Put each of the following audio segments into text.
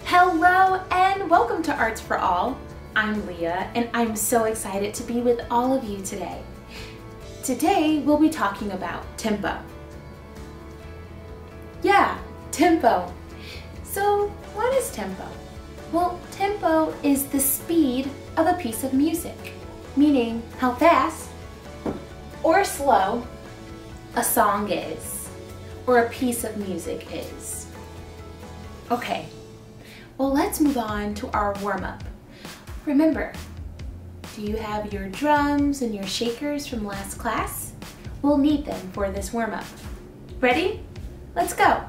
Hello and welcome to Arts for All. I'm Leah and I'm so excited to be with all of you today. Today we'll be talking about tempo. Yeah, tempo. So what is tempo? Well, tempo is the speed of a piece of music, meaning how fast or slow a song is, or a piece of music is. Okay, well let's move on to our warm-up. Remember, do you have your drums and your shakers from last class? We'll need them for this warm-up. Ready? Let's go!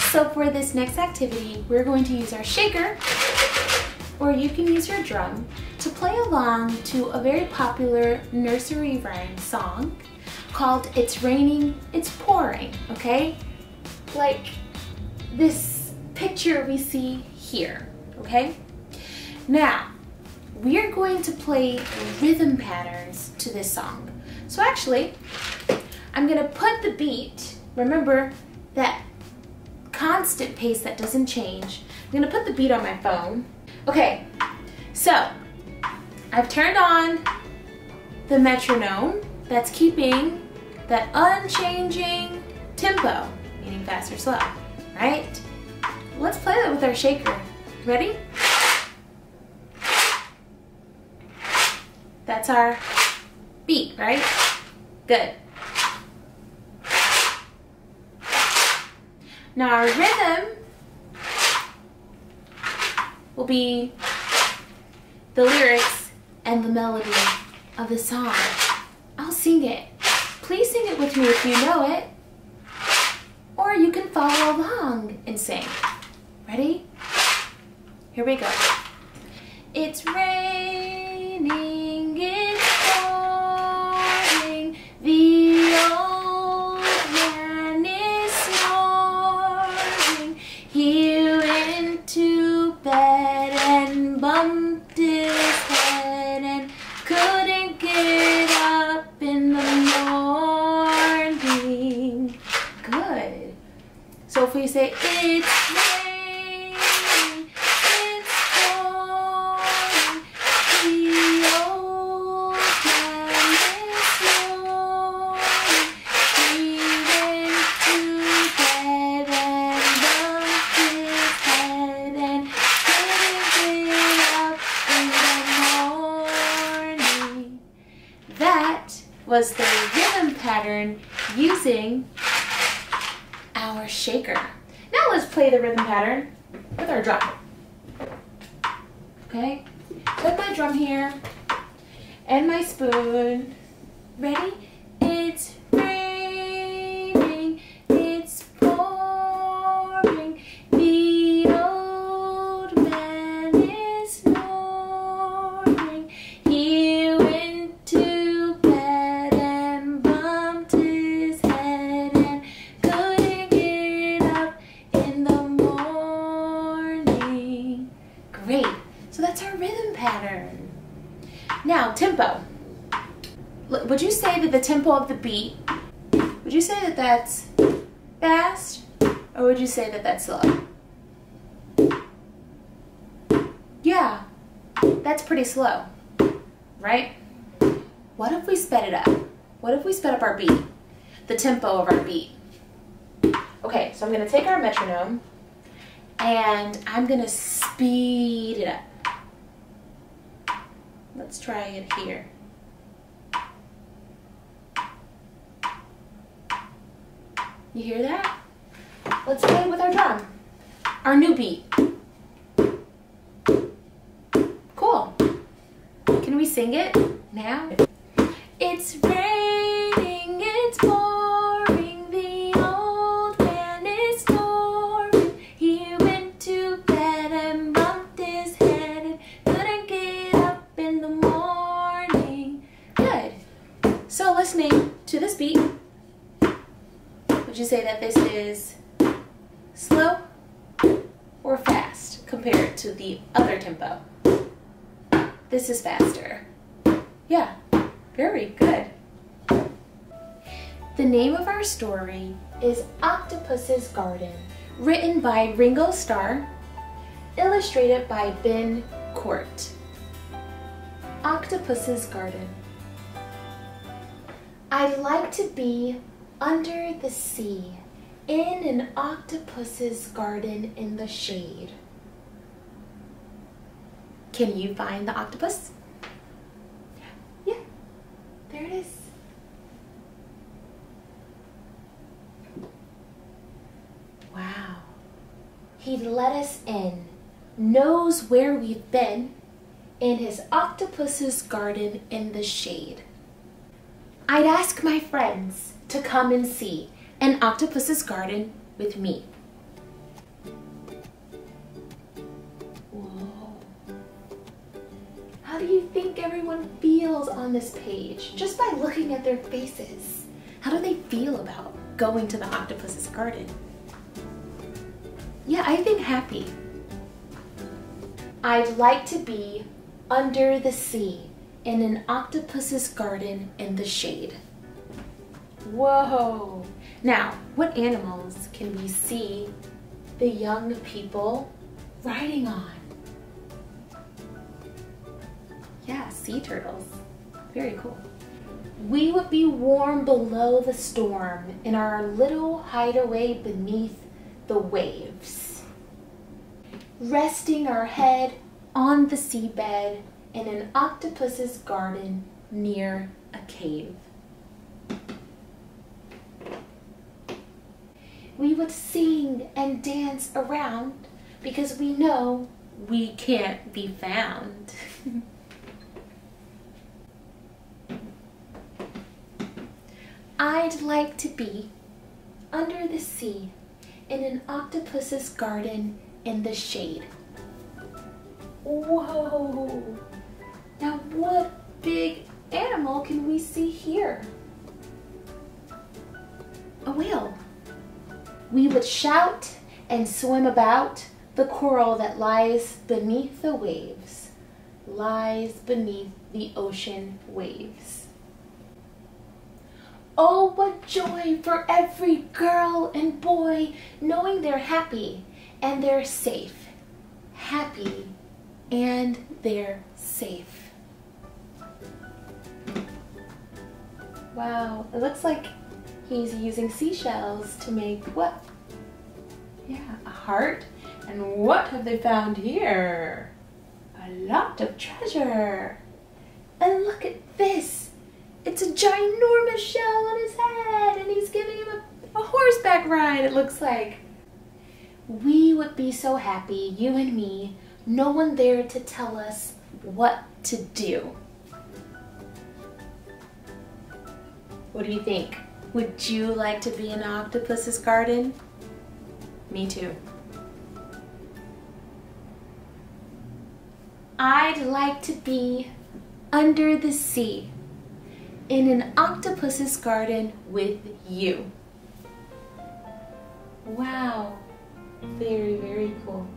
So for this next activity, we're going to use our shaker, or you can use your drum, to play along to a very popular nursery rhyme song called It's Raining, It's Pouring, okay? Like this picture we see here, okay? Now, we are going to play rhythm patterns to this song. So actually, I'm gonna put the beat, remember that constant pace that doesn't change. I'm gonna put the beat on my phone. Okay, so I've turned on the metronome that's keeping that unchanging tempo, meaning fast or slow, right? Let's play that with our shaker. Ready? That's our beat, right? Good. Now our rhythm will be the lyrics and the melody of the song. I'll sing it. Please sing it with me if you know it. Or you can follow along and sing. Ready? Here we go. It's raining, it's pouring, the old man is snoring. He went to bed and bumped his head and couldn't get up in the morning. Good. So if we say it's raining, it's pouring, the old man is snoring. He went to bed and bumped his head and couldn't get up in the morning. That was the rhythm pattern using our shaker. Now let's play the rhythm pattern with our drum. Okay, put my drum here and my spoon. Ready? It's raining, it's pouring, the old man is snoring. He went to bed and bumped his head and couldn't get up in the morning. Great. So that's our rhythm pattern. Now, tempo. Would you say that the tempo of the beat, would you say that that's fast, or would you say that that's slow? Yeah, that's pretty slow, right? What if we sped it up? What if we sped up our beat, the tempo of our beat? Okay, so I'm gonna take our metronome and I'm gonna speed it up. Let's try it here. You hear that? Let's play it with our drum. Our new beat. Cool. Can we sing it now? It's raining, it's pouring, the old man is snoring. He went to bed and bumped his head and couldn't get up in the morning. Good. So listening to this beat, would you say that this is slow or fast compared to the other tempo? This is faster. Yeah, very good. The name of our story is Octopus's Garden, written by Ringo Starr, illustrated by Ben Cort. Octopus's Garden. I'd like to be under the sea, in an octopus's garden in the shade. Can you find the octopus? Yeah, there it is. Wow. He'd let us in, knows where we've been, in his octopus's garden in the shade. I'd ask my friends to come and see an octopus's garden with me. Whoa. How do you think everyone feels on this page just by looking at their faces? How do they feel about going to the octopus's garden? Yeah, I think happy. I'd like to be under the sea in an octopus's garden in the shade. Whoa! Now, what animals can we see the young people riding on? Yeah, sea turtles. Very cool. We would be warm below the storm in our little hideaway beneath the waves, resting our head on the seabed in an octopus's garden near a cave. We would sing and dance around because we know we can't be found. I'd like to be under the sea in an octopus's garden in the shade. Whoa! Now what big animal can we see here? A whale. We would shout and swim about the coral that lies beneath the waves, lies beneath the ocean waves. Oh, what joy for every girl and boy knowing they're happy and they're safe. Happy and they're safe. Wow, it looks like he's using seashells to make what? Yeah, a heart. And what have they found here? A lot of treasure. And look at this. It's a ginormous shell on his head, and he's giving him a horseback ride, it looks like. We would be so happy, you and me, no one there to tell us what to do. What do you think? Would you like to be in an octopus's garden? Me too. I'd like to be under the sea in an octopus's garden with you. Wow, very, very cool.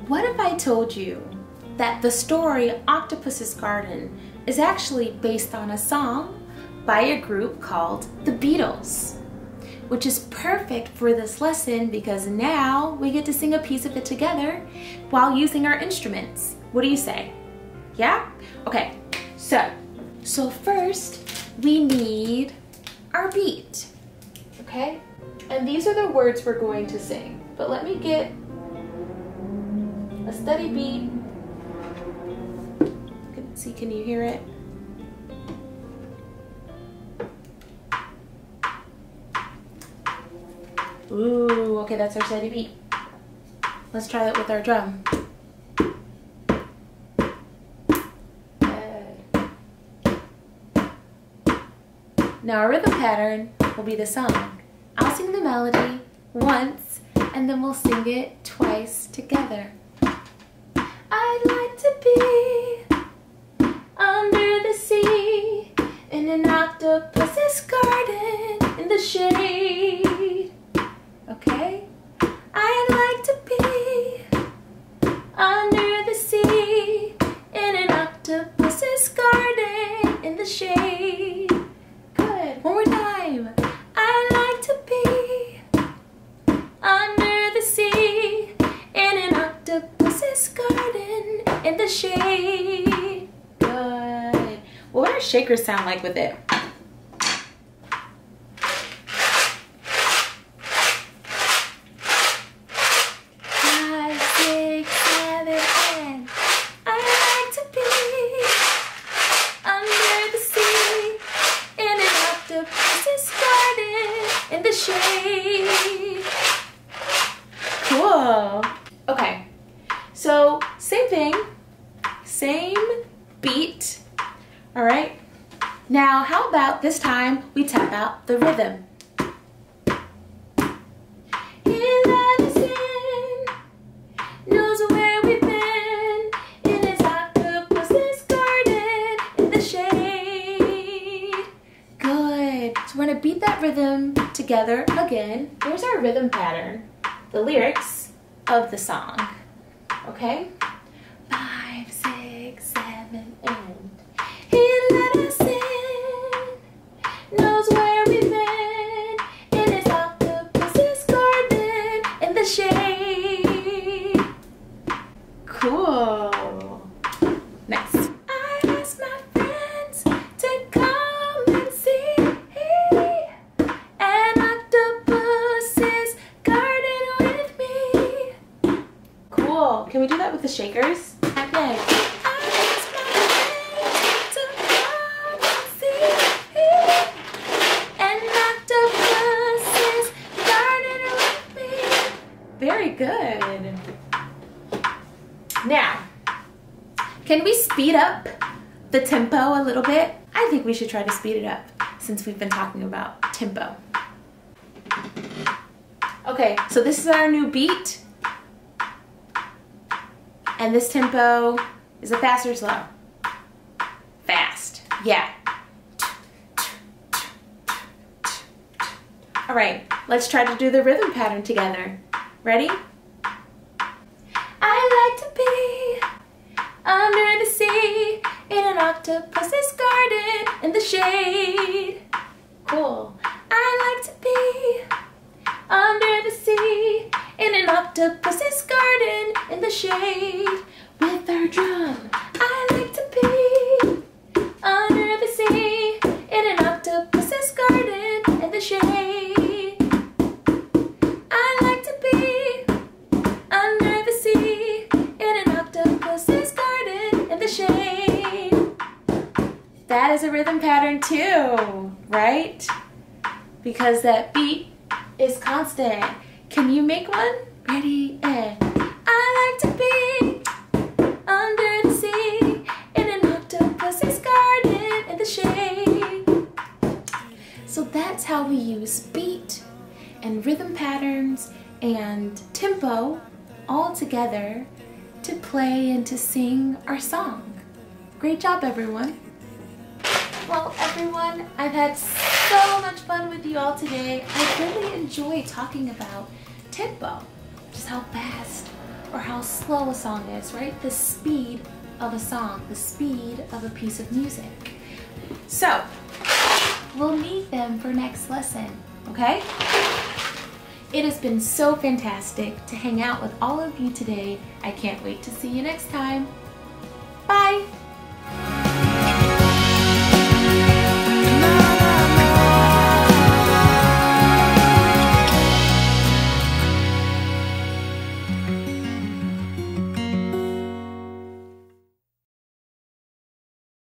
What if I told you that the story Octopus's Garden is actually based on a song by a group called the Beatles, which is perfect for this lesson because now we get to sing a piece of it together while using our instruments. What do you say? Yeah? Okay, so first we need our beat, okay? And these are the words we're going to sing, but let me get a steady beat. Let's see, can you hear it? Ooh, okay, that's our steady beat. Let's try that with our drum. Good. Now our rhythm pattern will be the song. I'll sing the melody once, and then we'll sing it twice together. I'd like to be under the sea in an octopus's garden in the shade. Okay? I'd like to be under the sea in an octopus's garden in the shade. Good. One more time. time. I like to be under the sea in an octopus's garden in the shade. Good. What do our shakers sound like with it? 5, 6, 7, and I like to be under the sea in an octopus's garden in the shade. Cool. Okay, so same thing, same beat. All right, now how about this time we tap out the rhythm. He let us in, knows where we've been, in his octopus's garden in the shade. Good. So we're gonna beat that rhythm together again. Here's our rhythm pattern, the lyrics of the song. Okay? 5, 6, 7, and he let us in, knows where we've been, in his octopus's garden in the shade. Cool. Next. I asked my friends to come and see an octopus's garden with me. Cool. Can we do that with the shakers? Okay. Very good. Now, can we speed up the tempo a little bit? I think we should try to speed it up since we've been talking about tempo. Okay, so this is our new beat. And this tempo, is it fast or slow? Fast, yeah. All right, let's try to do the rhythm pattern together. Ready? I like to be under the sea in an octopus's garden in the shade. Cool. I like to be under the sea in an octopus's garden in the shade with our drum. I like to be under the sea in an octopus's garden in the shade. I like to be under the sea in an octopus's garden in the shade. That is a rhythm pattern too, right? Because that beat is constant. Can you make one? Ready, and I like to be under the sea in an octopus's garden in the shade. So that's how we use beat and rhythm patterns and tempo all together to play and to sing our song. Great job, everyone. Well, everyone, I've had so much fun with you all today. I really enjoy talking about tempo, just how fast or how slow a song is, right? The speed of a song, the speed of a piece of music. So, we'll meet them for next lesson, okay? It has been so fantastic to hang out with all of you today. I can't wait to see you next time. Bye!